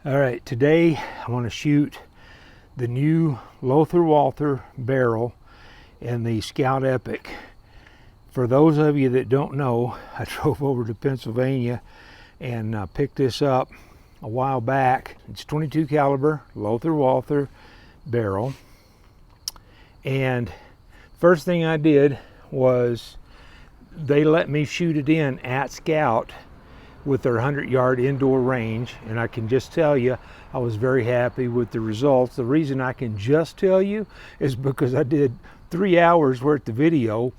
All right, today I want to shoot the new Lothar Walther barrel in the Skout Epoch. For those of you that don't know, I drove over to Pennsylvania and picked this up a while back. It's 22 caliber Lothar Walther barrel. And first thing I did was they let me shoot it in at Skout with their 100-yard indoor range, and I can just tell you I was very happy with the results. The reason I can just tell you is because I did 3 hours worth of video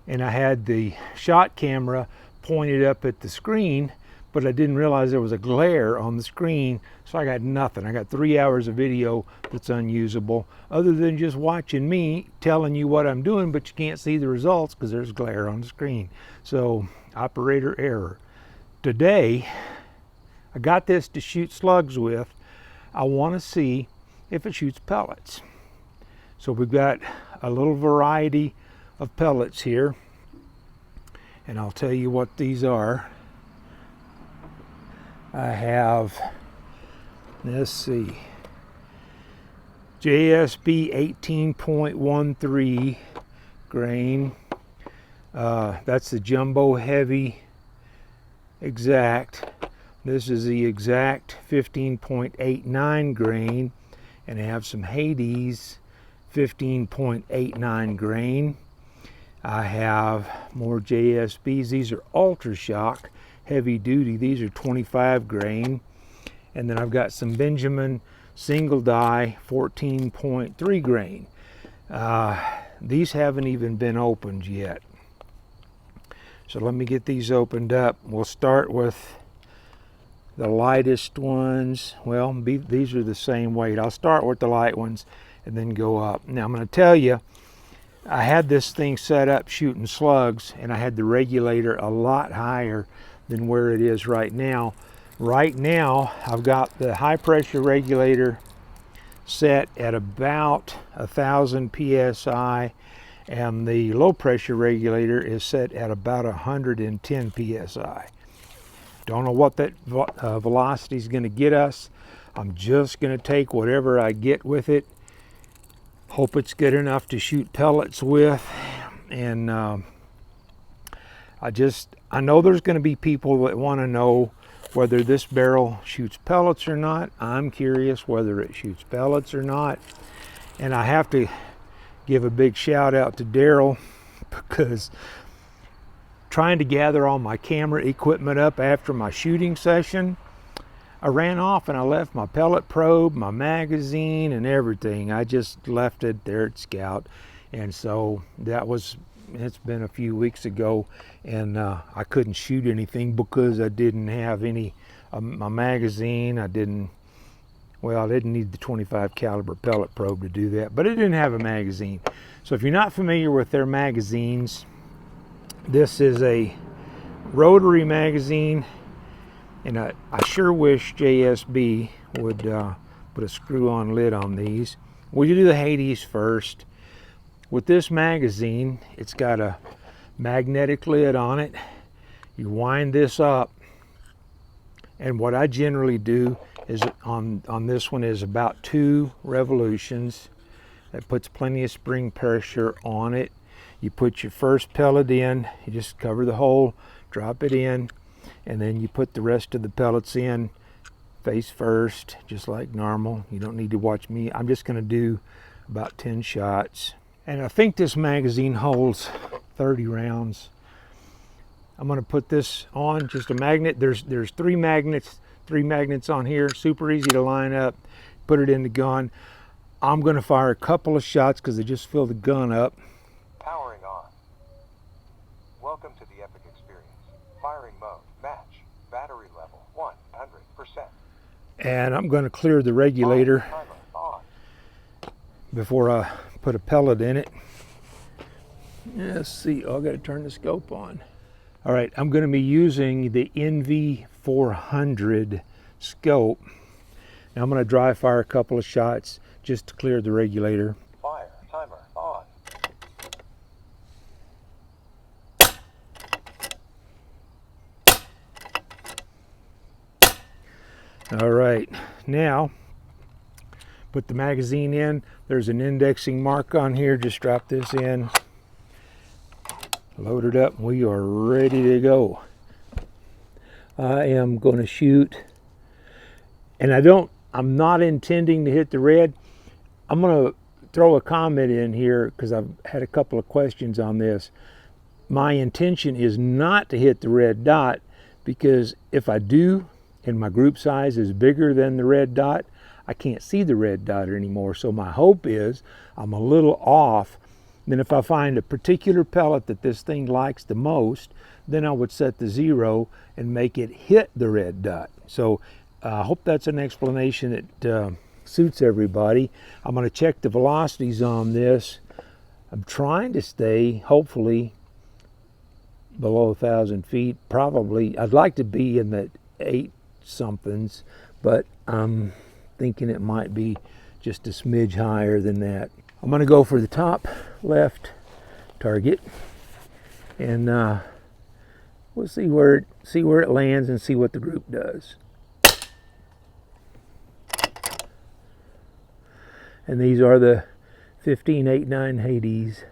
and I had the shot camera pointed up at the screen, but I didn't realize there was a glare on the screen, so I got nothing. I got 3 hours of video that's unusable, other than just watching me telling you what I'm doing, but you can't see the results because there's glare on the screen. So operator error. Today, I got this to shoot slugs with. I want to see if it shoots pellets. So we've got a little variety of pellets here, and I'll tell you what these are. I have, let's see, JSB 18.13 grain. That's the jumbo heavy exact. This is the exact 15.89 grain, and I have some Hades 15.89 grain. I have more JSBs. These are Ultra Shock heavy duty. These are 25 grain. And then I've got some Benjamin single die 14.3 grain. These haven't even been opened yet. So let me get these opened up. We'll start with the lightest ones. Well, these are the same weight. I'll start with the light ones and then go up. Now I'm going to tell you, I had this thing set up shooting slugs, and I had the regulator a lot higher than where it is right now. Right now, I've got the high pressure regulator set at about 1,000 PSI, and the low pressure regulator is set at about 110 PSI. Don't know what that velocity is going to get us. I'm just going to take whatever I get with it. Hope it's good enough to shoot pellets with. And I know there's going to be people that want to know whether this barrel shoots pellets or not. I'm curious whether it shoots pellets or not. And I have to give a big shout out to Daryl, because trying to gather all my camera equipment up after my shooting session, I ran off and I left my pellet probe, my magazine, and everything. I just left it there at Skout. And so it's been a few weeks ago, and I couldn't shoot anything because I didn't have any my magazine. I didn't need the 25 caliber pellet probe to do that, but it didn't have a magazine. So if you're not familiar with their magazines, this is a rotary magazine, and I sure wish JSB would put a screw-on lid on these. We'll do the Hades first. With this magazine, it's got a magnetic lid on it. You wind this up, and what I generally do is on this one is about 2 revolutions. That puts plenty of spring pressure on it. You put your first pellet in, you just cover the hole, drop it in, and then you put the rest of the pellets in face first, just like normal. You don't need to watch me. I'm just going to do about 10 shots. And I think this magazine holds 30 rounds. I'm going to put this on, just a magnet. There's 3 magnets on here, super easy to line up. Put it in the gun. I'm going to fire a couple of shots because I just filled the gun up. Powering on. Welcome to the Epic experience. Firing mode, match, battery level 100%. And I'm going to clear the regulator before I put a pellet in it. Let's see, I got to turn the scope on. All right, I'm going to be using the NV400 scope. Now I'm going to dry fire a couple of shots just to clear the regulator. Fire timer on. All right, Now, put the magazine in. There's an indexing mark on here. Just drop this in. Load it up. We are ready to go. I am going to shoot, and I'm not intending to hit the red. I'm going to throw a comment in here because I've had a couple of questions on this. My intention is not to hit the red dot, because if I do and my group size is bigger than the red dot, I can't see the red dot anymore. So my hope is I'm a little off. Then if I find a particular pellet that this thing likes the most, then I would set the 0 and make it hit the red dot. So I hope that's an explanation that suits everybody. I'm going to check the velocities on this. I'm trying to stay, hopefully, below 1,000 feet. Probably, I'd like to be in the 8 somethings, but I'm thinking it might be just a smidge higher than that. I'm going to go for the top left target, and we'll see where it lands and see what the group does. And these are the 1589 Hades.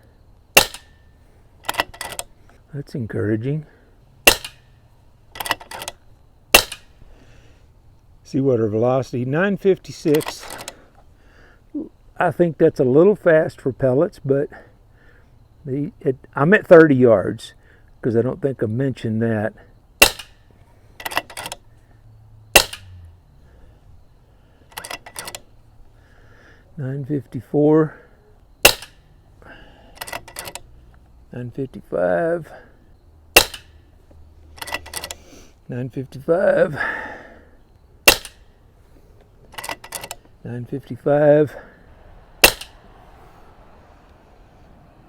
That's encouraging. See what our velocity, 956. I think that's a little fast for pellets, but I'm at 30 yards because I don't think I mentioned that. $954, $955, $955, $955,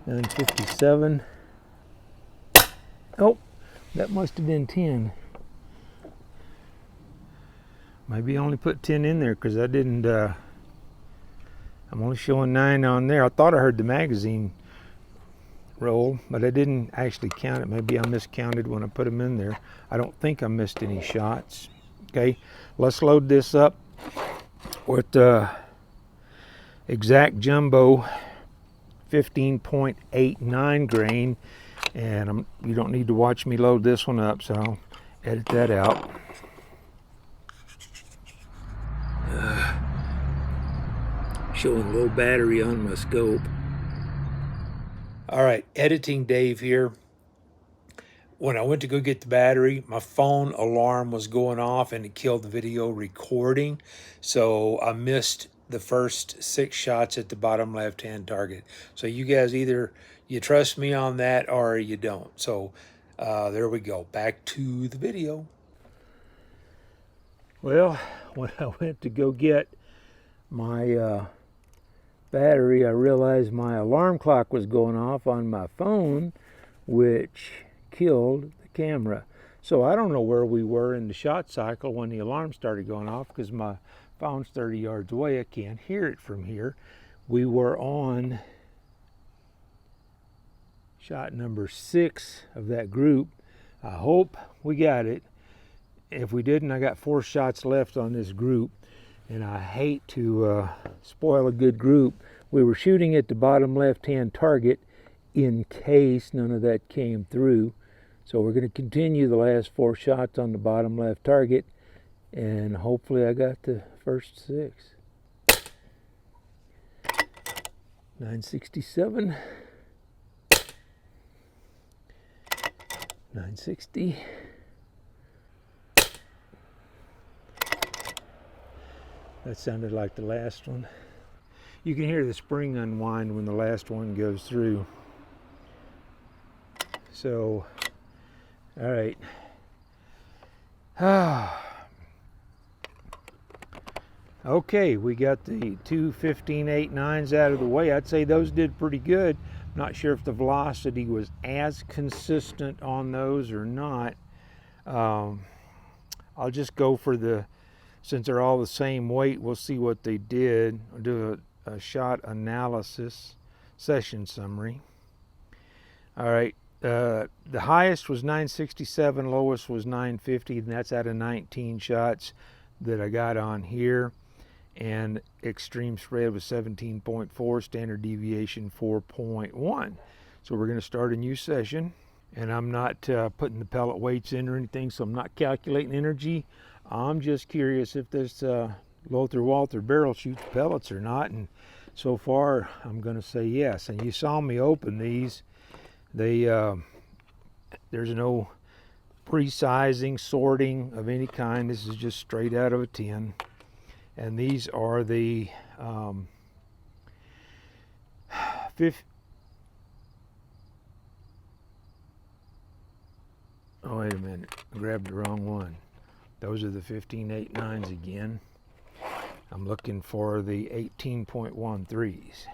$957. Oh, that must have been 10. Maybe I only put 10 in there because I didn't. I'm only showing 9 on there. I thought I heard the magazine roll, but I didn't actually count it. Maybe I miscounted when I put them in there. I don't think I missed any shots. Okay, let's load this up with exact jumbo 15.89 grain, and you don't need to watch me load this one up, so I'll edit that out. Showing low battery on my scope. All right, editing Dave here. When I went to go get the battery, my phone alarm was going off and it killed the video recording. So I missed the first 6 shots at the bottom left-hand target. So you guys, either you trust me on that or you don't. So there we go, back to the video. Well, when I went to go get my battery, I realized my alarm clock was going off on my phone, which killed the camera. So I don't know where we were in the shot cycle when the alarm started going off, because my phone's 30 yards away. I can't hear it from here. We were on shot number 6 of that group. I hope we got it. If we didn't, I got 4 shots left on this group, and I hate to spoil a good group. We were shooting at the bottom left-hand target in case none of that came through. So we're going to continue the last 4 shots on the bottom left target, and hopefully I got the first 6. 967, 960. That sounded like the last one. You can hear the spring unwind when the last one goes through. So, all right. Okay, we got the two 15.89s out of the way. I'd say those did pretty good. Not sure if the velocity was as consistent on those or not. I'll just go for the, since they're all the same weight, we'll see what they did. I'll do a shot analysis, session summary. All right, the highest was 967, lowest was 950, and that's out of 19 shots that I got on here. and extreme spread was 17.4, standard deviation 4.1. So we're going to start a new session, and I'm not putting the pellet weights in or anything, so I'm not calculating energy. I'm just curious if this Lothar Walther barrel shoots pellets or not, and so far I'm going to say yes. And you saw me open these. They there's no pre-sizing, sorting of any kind. This is just straight out of a tin. And these are the oh, wait a minute, I grabbed the wrong one. Those are the 15.89s again. I'm looking for the 18.13s.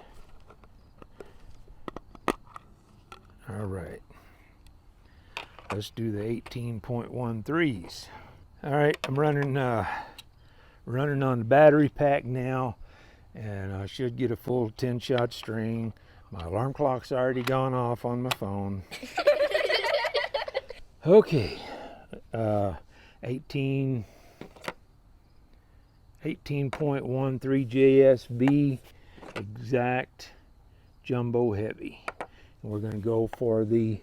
All right, let's do the 18.13s. All right, I'm running on the battery pack now, and I should get a full 10-shot string. My alarm clock's already gone off on my phone. Okay, 18.13 JSB exact jumbo heavy. And we're going to go for the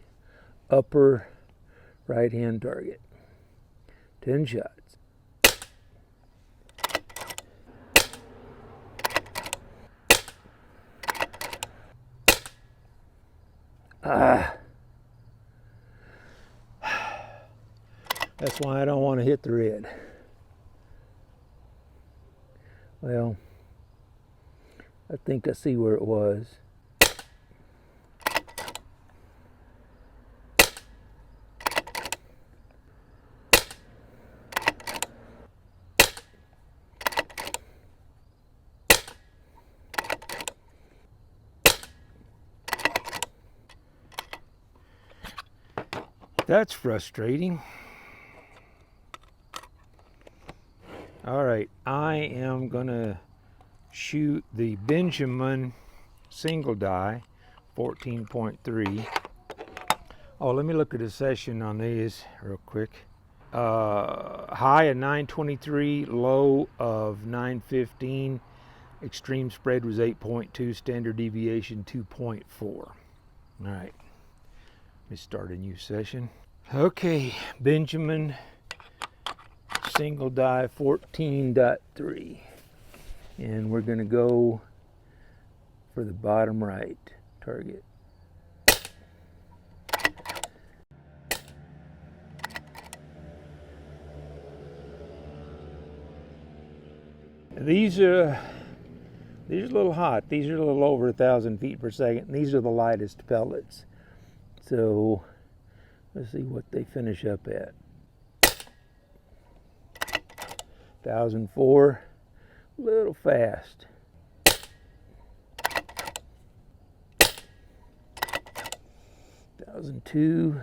upper right hand target. 10 shots. That's why I don't want to hit the red. Well, I think I see where it was. That's frustrating. All right, I am gonna shoot the Benjamin single die, 14.3. Oh, let me look at the session on these real quick. High of 923, low of 915. Extreme spread was 8.2, standard deviation 2.4. All right, let me start a new session. Okay, Benjamin single die 14.3, and we're going to go for the bottom right target. These are a little hot. These are a little over 1,000 feet per second. These are the lightest pellets. So let's see what they finish up at. 1,004, a little fast. 1,002,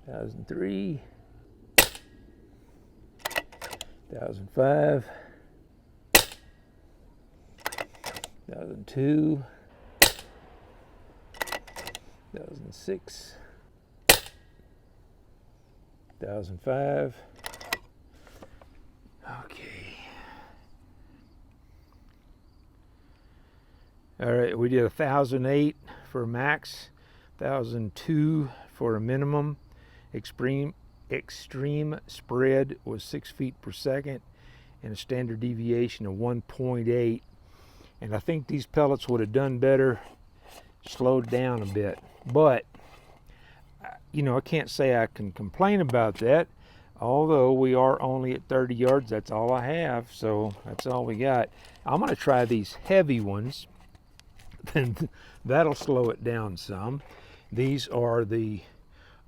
1,003, 1,005, 1,002, 1,006, 1,005. Okay. All right, we did 1,008 for a max, 1,002 for a minimum. Extreme spread was 6 feet per second, and a standard deviation of 1.8. And I think these pellets would have done better, slowed down a bit. But you know, I can't say I can complain about that, although we are only at 30 yards. That's all I have, so that's all we got. I'm going to try these heavy ones, then that'll slow it down some. These are the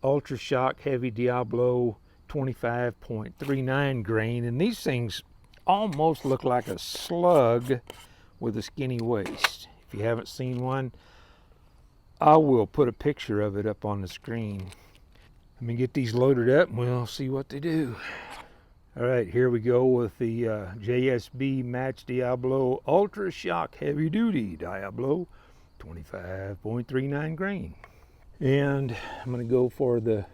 Ultra Shock Heavy Diablo 25.39 grain, and these things almost look like a slug with a skinny waist. If you haven't seen one, I will put a picture of it up on the screen. Let me get these loaded up and we'll see what they do. All right, here we go with the JSB Match Diablo Ultra Shock Heavy Duty Diablo 25.39 grain. And I'm going to go for the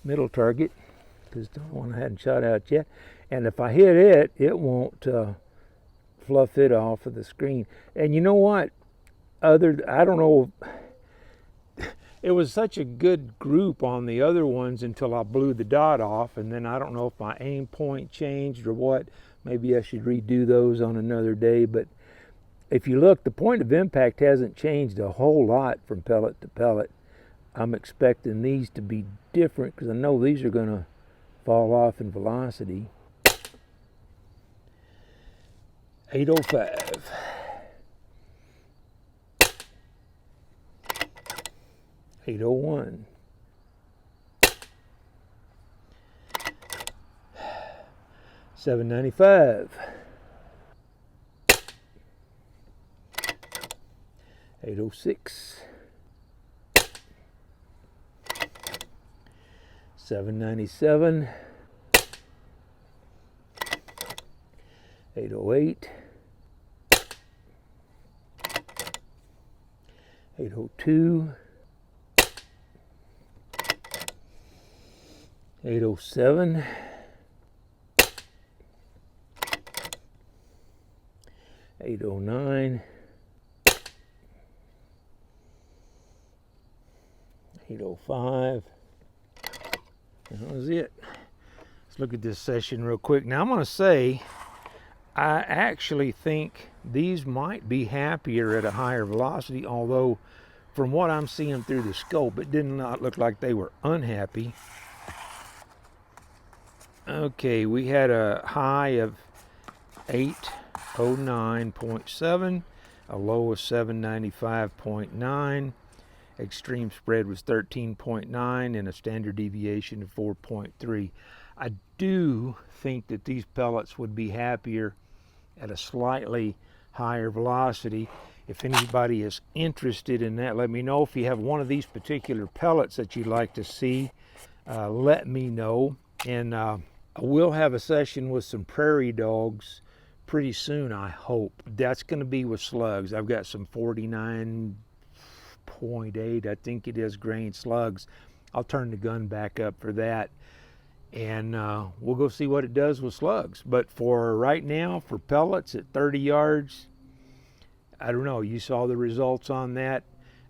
middle target. Piston one I hadn't shot out yet. And if I hit it, it won't fluff it off of the screen. And you know what? I don't know. It was such a good group on the other ones until I blew the dot off, and then I don't know if my aim point changed or what. Maybe I should redo those on another day. But if you look, the point of impact hasn't changed a whole lot from pellet to pellet. I'm expecting these to be different because I know these are going to fall off in velocity. 805. 801. 795. 806. 797. 808. 802. 807. 809. 805. That was it. Let's look at this session real quick. Now I'm going to say I actually think these might be happier at a higher velocity, although from what I'm seeing through the scope, it did not look like they were unhappy. Okay, we had a high of 809.7, a low of 795.9. Extreme spread was 13.9 and a standard deviation of 4.3. I do think that these pellets would be happier at a slightly higher velocity. If anybody is interested in that, let me know. If you have one of these particular pellets that you'd like to see, let me know. And I will have a session with some prairie dogs pretty soon, I hope. That's going to be with slugs. I've got some 49.8, I think it is, grain slugs. I'll turn the gun back up for that, and we'll go see what it does with slugs. But for right now, for pellets at 30 yards, I don't know. You saw the results on that.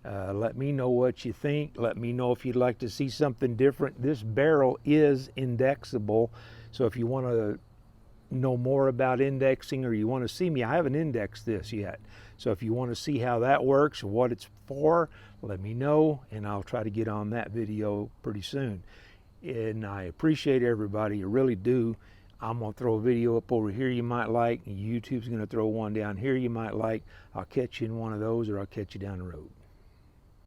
Let me know what you think. Let me know if you'd like to see something different. This barrel is indexable, so if you want to know more about indexing, or you want to see me, I haven't indexed this yet. So if you want to see how that works or what it's for, let me know, and I'll try to get on that video pretty soon. And I appreciate everybody, I really do. I'm going to throw a video up over here you might like, and YouTube's going to throw one down here you might like. I'll catch you in one of those, or I'll catch you down the road.